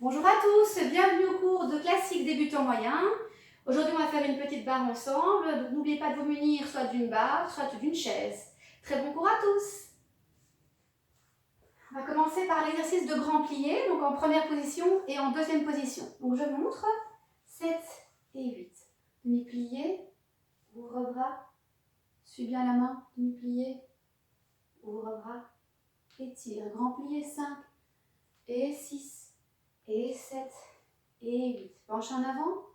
Bonjour à tous, bienvenue au cours de classique débutant moyen. Aujourd'hui, on va faire une petite barre ensemble, donc n'oubliez pas de vous munir soit d'une barre, soit d'une chaise. Très bon cours à tous. On va commencer par l'exercice de grand plié, donc en première position et en deuxième position. Donc je montre 7 et 8. Demi-plié, ouvre-bras, suis bien la main, demi-plié, ouvre-bras, étire. Grand plié 5 et 6 et 7 et 8. Penche en avant.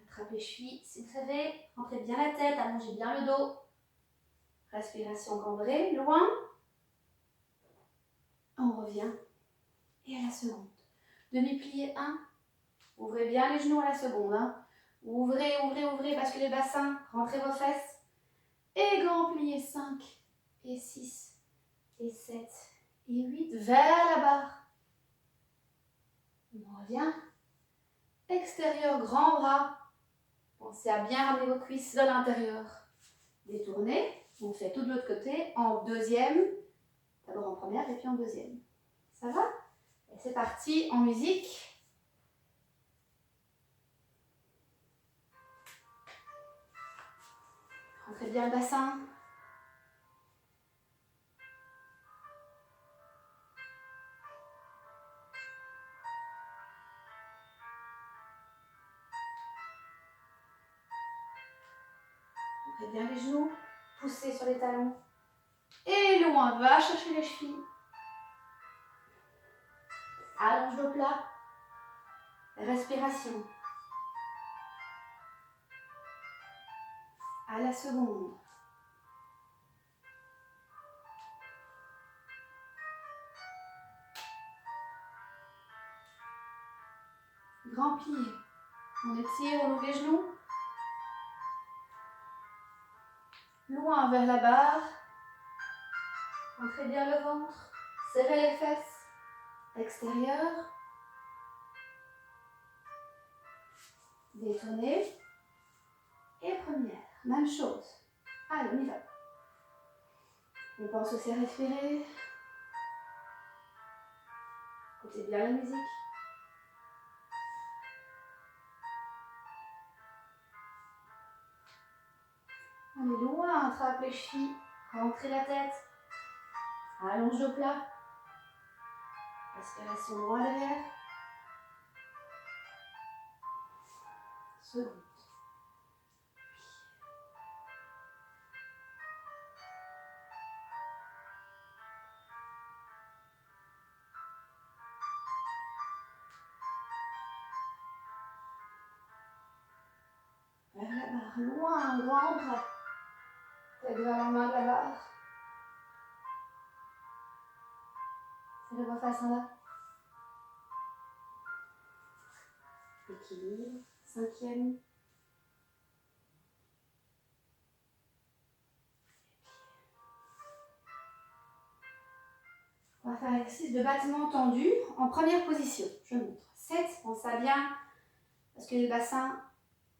Attrape les chevilles si vous savez. Rentrez bien la tête, allongez bien le dos. Respiration cambrée, loin. On revient. Et à la seconde. Demi-plié 1. Ouvrez bien les genoux à la seconde. Hein. Ouvrez, ouvrez, ouvrez, basculez le bassin. Rentrez vos fesses. Et grand plié 5 et 6 et 7 et 8. Vers la barre. On revient. Extérieur, grand bras. Pensez à bien ramener vos cuisses vers l'intérieur. Détournez. On fait tout de l'autre côté en deuxième. D'abord en première et puis en deuxième. Ça va? Et c'est parti en musique. Rentrez bien le bassin. Rentrez bien les genoux. Poussez sur les talons. Et loin, va chercher les chevilles. Allonge le plat. Respiration. À la seconde. Grand plié. On étire, on ouvre les genoux. Loin vers la barre. Rentrez bien le ventre. Serrez les fesses. Extérieur. Détournez. Et première. Même chose. Allez, on y va. On pense aussi à respirer. Écoutez bien la musique. On est loin, attrape les chevilles, rentrez la tête, allonge le plat, respiration loin derrière, seconde. Vers la barre, loin, grand bras, tête vers la main de la barre. Serrez vos fesses en là. Équilibre, cinquième. On va faire l'exercice de battement tendu en première position. Je montre. 7, pense à bien, parce que le bassin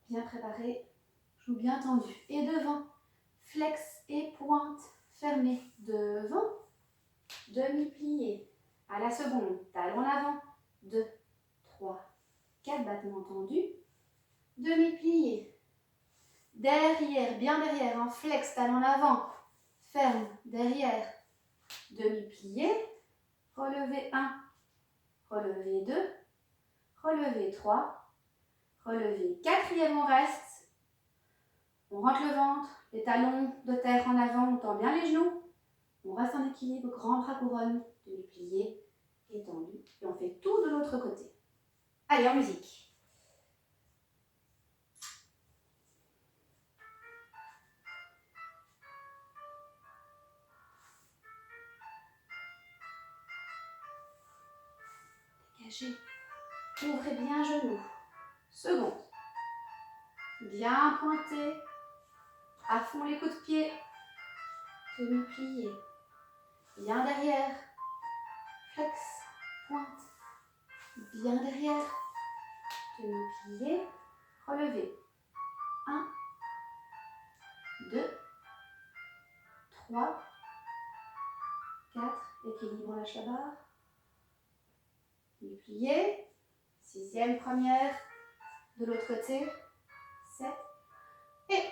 bien préparé, joue bien tendu. Et devant, flex et pointe fermée. Devant, demi-plié. À la seconde, talon en avant. 2, 3, 4 battements tendus. Demi-plié. Derrière, bien derrière, un flex, talon en avant. Ferme, derrière. Demi-plié. Relevé 1, relevé 2, relevé 3, relevé 4e, on reste. On rentre le ventre, les talons de terre en avant, on tend bien les genoux. On reste en équilibre, grand bras couronne, demi-plié, étendu. Et on fait tout de l'autre côté. Allez, en musique. Dégagez. Ouvrez bien genou. Seconde. Bien pointé. À fond les coups de pied. Demi-plié. Bien derrière. Flex. Pointe. Bien derrière. Demi-plié. Relevé. 1, 2, 3, 4. Équilibre, on lâche la barre. Plié. 6e première. De l'autre côté. 7. Et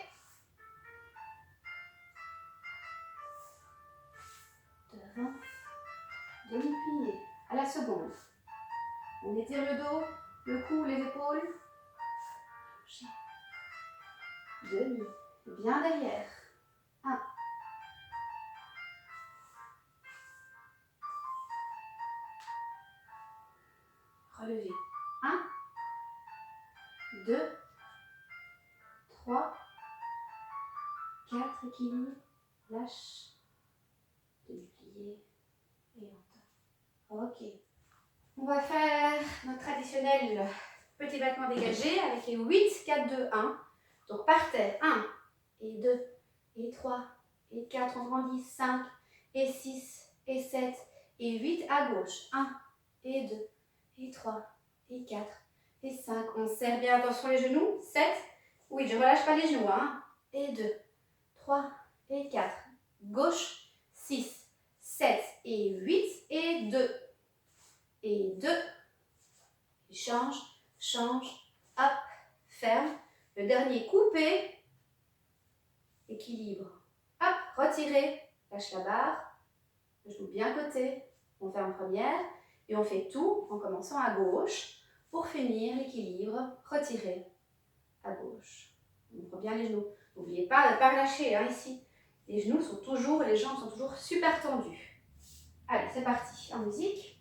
devant. Demi-plié. À la seconde. On étire le dos, le cou, les épaules. Demi. Bien derrière. 1. Relevez. 1. 2. 3. 4. Équilibre. Lâche. Demi-plié. Et on tape. Ok. On va faire notre traditionnel petit battement dégagé avec les 8, 4, 2, 1. Donc par terre, 1, et 2, et 3, et 4, on grandit, 5, et 6, et 7, et 8 à gauche. 1, et 2, et 3, et 4, et 5. On serre bien, attention les genoux. 7, oui, je ne relâche pas les genoux. 1, et 2, 3, et 4. Gauche, 6, 7, et 8, et 2. Et 2, change, hop, ferme. Le dernier, coupé, équilibre, hop, retirez, lâche la barre, le genou bien coté, on ferme première, et on fait tout en commençant à gauche, pour finir, équilibre, retirez, à gauche. On ouvre bien les genoux. N'oubliez pas de ne pas relâcher, hein, ici. Les genoux sont toujours, les jambes sont toujours super tendues. Allez, c'est parti, en musique.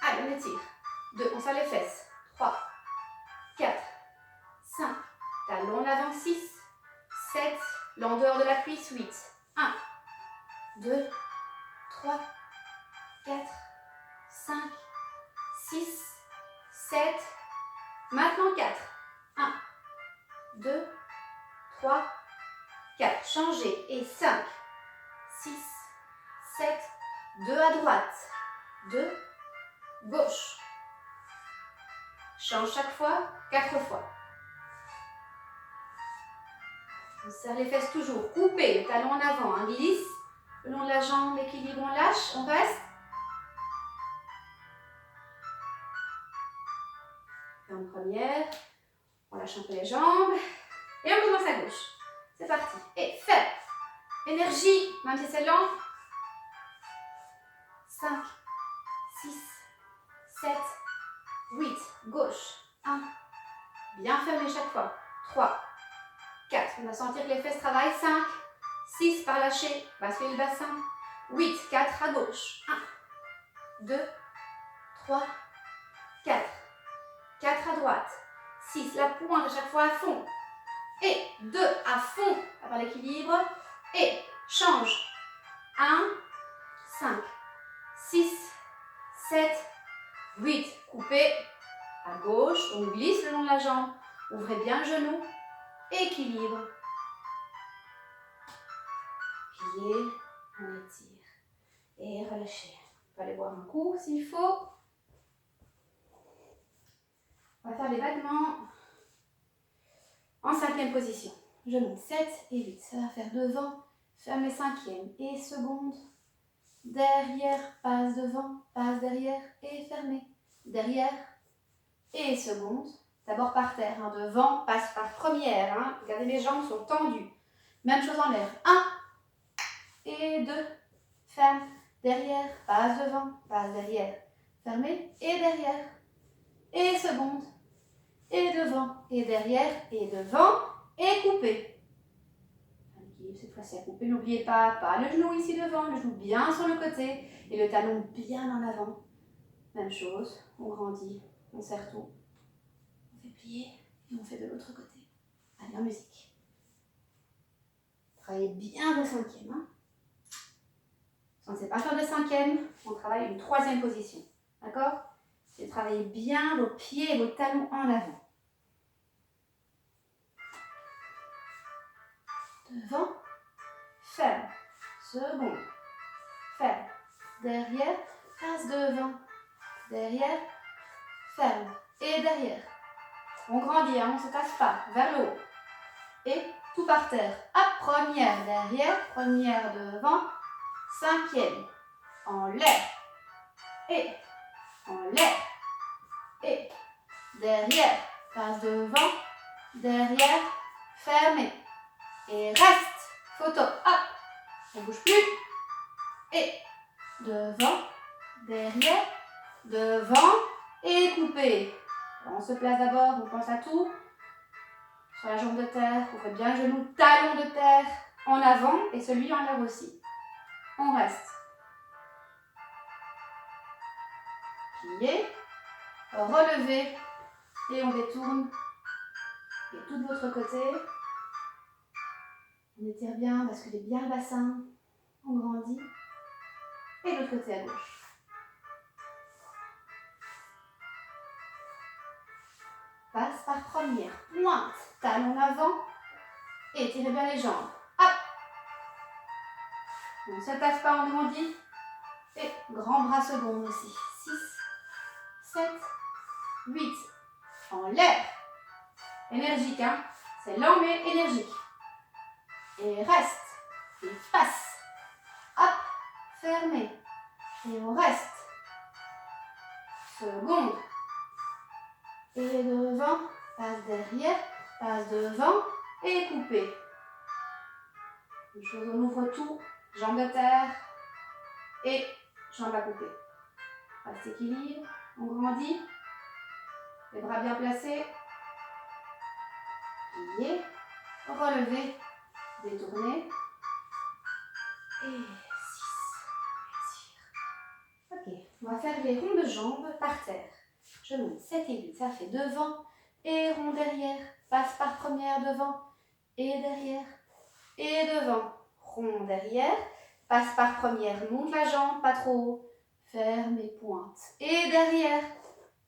Allez, on étire. 2, on serre les fesses. 3, 4, 5, talon en avant, 6, 7, l'endeur de la cuisse, 8. 1, 2, 3, 4, 5, 6, 7. Maintenant 4. 1, 2, 3, 4. Changez. Et 5, 6, 7. 2 à droite. 2, gauche. Change chaque fois, 4 fois. On serre les fesses toujours. Coupez, le talon en avant, hein, glisse. Le long de la jambe, l'équilibre, on lâche, on reste. Et en première, on lâche un peu les jambes. Et on commence à gauche. C'est parti. Et fait. Énergie, même si c'est lent. 5, 6, 7, 8. Gauche. 1. Bien fermé chaque fois. 3, 4. On va sentir que les fesses travaillent. 5, 6 par lâcher. Basculer le bassin. 8, 4 à gauche. 1, 2, 3, 4. 4 à droite. 6, la pointe à chaque fois à fond. Et 2 à fond. Avoir l'équilibre. Et change. 1, 5, 6, 7, 8. Coupez à gauche. On glisse le long de la jambe. Ouvrez bien le genou. Équilibre. Pliez. On étire. Et relâchez. On peut aller boire un coup s'il faut. On va faire les battements en 5e position. Je monte 7 et 8. Ça va faire devant. Ferme les 5e et seconde. Derrière, passe devant, passe derrière et fermez. Derrière et seconde. D'abord par terre, hein. Devant, passe par première. Hein. Regardez, mes jambes sont tendues. Même chose en l'air. 1 et 2. Ferme. Derrière, passe devant, passe derrière. Fermez et derrière. Et seconde. Et devant. Et derrière. Et devant. Et coupez. Cette fois-ci à couper. N'oubliez pas le genou ici devant, le genou bien sur le côté et le talon bien en avant. Même chose, on grandit, on serre tout. On fait plier et on fait de l'autre côté. Allez, en musique. Travaillez bien vos 5e. Hein. Si on ne sait pas faire de 5e, on travaille une 3e position. D'accord? Et travaillez bien vos pieds et vos talons en avant. Devant. Ferme, seconde, ferme, derrière, passe devant, derrière, ferme, et derrière. On grandit, hein, on ne se casse pas, vers le haut. Et tout par terre. Hop, première derrière, première devant, 5e, en l'air, et en l'air, et derrière, passe devant, derrière, fermé, et reste, photo, hop, on bouge plus, et devant, derrière, devant, et coupé. Alors, on se place d'abord, on pense à tout, sur la jambe de terre, on fait bien le genou, talon de terre en avant, et celui en l'air aussi. On reste. Plié, relevé, et on détourne. Et tout de l'autre côté. On étire bien, basculez bien le bassin. On grandit. Et de l'autre côté à gauche. Passe par première. Pointe, talon avant. Étirez bien les jambes. Hop. On ne se tasse pas, on grandit. Et grand bras second aussi. 6, 7, 8. En l'air. Énergique, hein. C'est lent mais énergique. Et reste. Et passe. Hop. Fermé. Et on reste. Seconde. Et devant. Passe derrière. Passe devant. Et coupé. Une chose, on ouvre tout. Jambes de terre. Et jambes à couper. Reste équilibre. On grandit. Les bras bien placés. Plié. Relevé. Détourné. Et 6. Ok, on va faire les ronds de jambes par terre. Je monte 7 et 8, ça fait devant et rond derrière. Passe par première devant et derrière. Et devant, rond derrière. Passe par première, monte la jambe, pas trop haut. Ferme et pointe. Et derrière,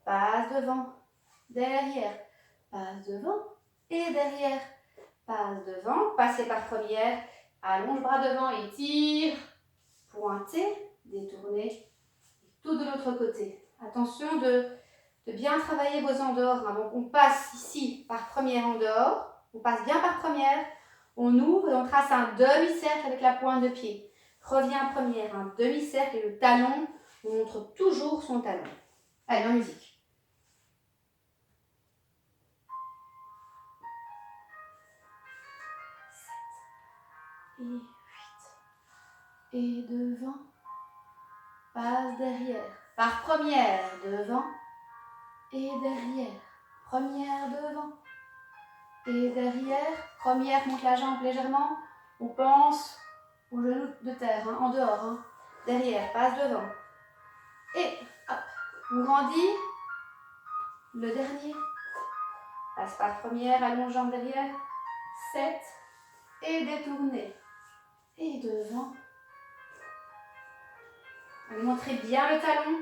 passe devant, derrière. Passe devant et derrière. Passe devant, passez par première. Allonge bras devant, étire. Pointez, détournez. Tout de l'autre côté. Attention de bien travailler vos en dehors. Hein. Donc on passe ici par première en dehors. On passe bien par première. On ouvre et on trace un demi-cercle avec la pointe de pied. Revient première, un demi-cercle et le talon montre toujours son talon. Allez, en musique. Et 8. Et devant. Passe derrière. Par première, devant. Et derrière. Première, devant. Et derrière. Première, monte la jambe légèrement. On pense au genou de terre, hein, en dehors. Hein. Derrière, passe devant. Et hop, on grandit. Le dernier. Passe par première, allonge jambe derrière. 7. Et détournez. Et devant. Allez, montrez bien le talon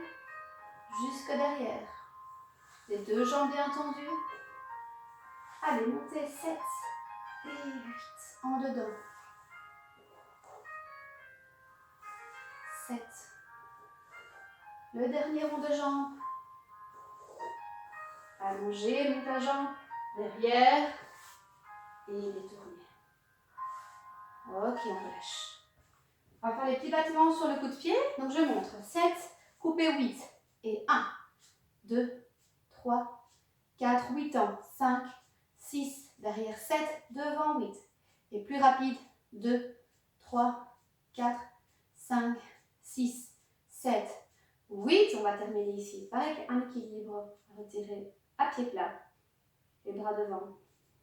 jusque derrière. Les deux jambes bien tendues. Allez, montez 7 et 8 en dedans. 7. Le dernier rond de jambe. Allongez, monte la jambe derrière et détournez. Ok, on relâche. On va faire les petits battements sur le coup de pied. Donc je montre 7, coupé 8 et 1, 2, 3, 4, 8 ans, 5, 6, derrière 7, devant 8. Et plus rapide, 2, 3, 4, 5, 6, 7, 8. On va terminer ici avec un équilibre. Retirer à pied plat, les bras devant,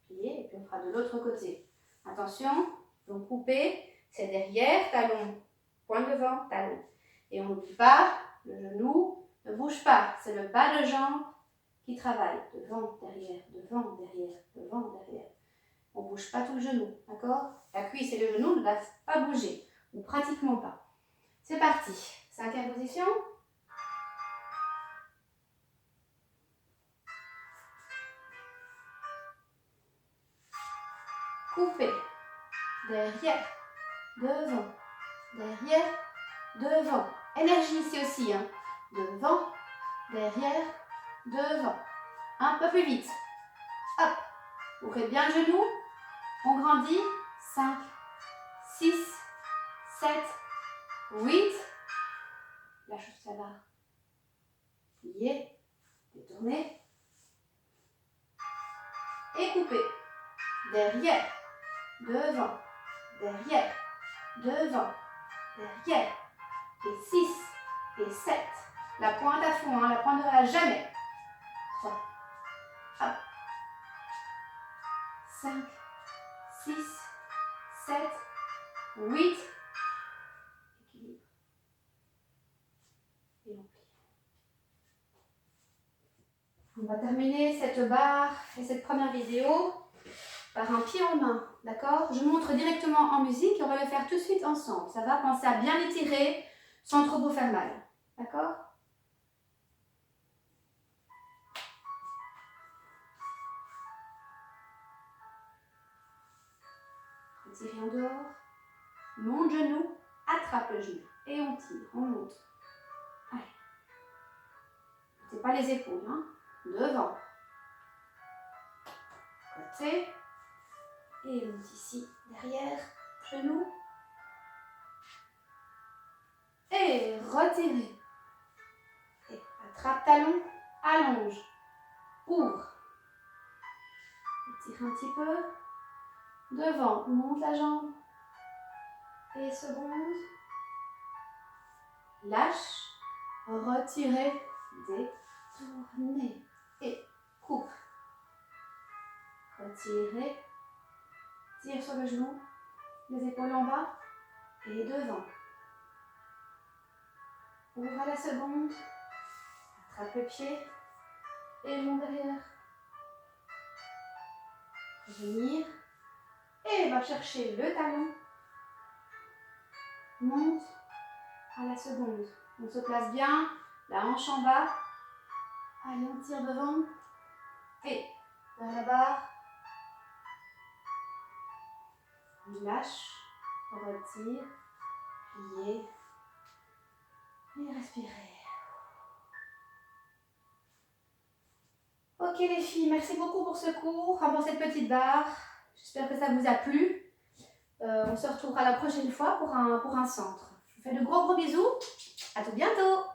plier, et puis on fera de l'autre côté. Attention, donc couper, c'est derrière, talon, pointe devant, talon. Et on n'oublie pas, le genou ne bouge pas, c'est le bas de jambe qui travaille. Devant, derrière, devant, derrière, devant, derrière. On ne bouge pas tout le genou, d'accord? La cuisse et le genou ne doivent pas bouger, ou pratiquement pas. C'est parti. 5e position. Couper. Derrière, devant, derrière, devant. Énergie ici aussi, hein. Devant, derrière, devant. Un peu plus vite. Hop. Ouvrez bien le genou. On grandit. 5, 6, 7, 8. Lâche toute la barre. Pliez, détournez. Et coupez. Derrière, devant, derrière, devant, derrière. Et 6 et 7. La pointe à fond, hein, la pointe ne relâche jamais. 3. Hop. 5, 6, 7, 8. Équilibre. Et on plie. On va terminer cette barre et cette première vidéo par un pied en main, d'accord? Je montre directement en musique et on va le faire tout de suite ensemble. Ça va, pensez à bien étirer sans trop vous faire mal, d'accord? Retirez en dehors, monte genou, attrape le genou et on tire, on monte. Allez. C'est pas les épaules, hein? Devant. Côté. Et on monte ici, derrière, genou. Et retirez. Et attrape talon, allonge, ouvre. Étire un petit peu. Devant, monte la jambe. Et seconde. Lâche, retirez, détournez. Et coupe. Retirez. Tire sur le genou. Les épaules en bas. Et devant. Ouvre à la seconde. Attrape le pied. Et monte derrière. Revenir. Et va chercher le talon. Monte à la seconde. On se place bien. La hanche en bas. Allez, on tire devant. Et vers la barre. On lâche. On retire. Pliez. Et respirez. Ok les filles, merci beaucoup pour ce cours, pour cette petite barre. J'espère que ça vous a plu. On se retrouvera la prochaine fois pour un centre. Je vous fais de gros bisous. À tout bientôt.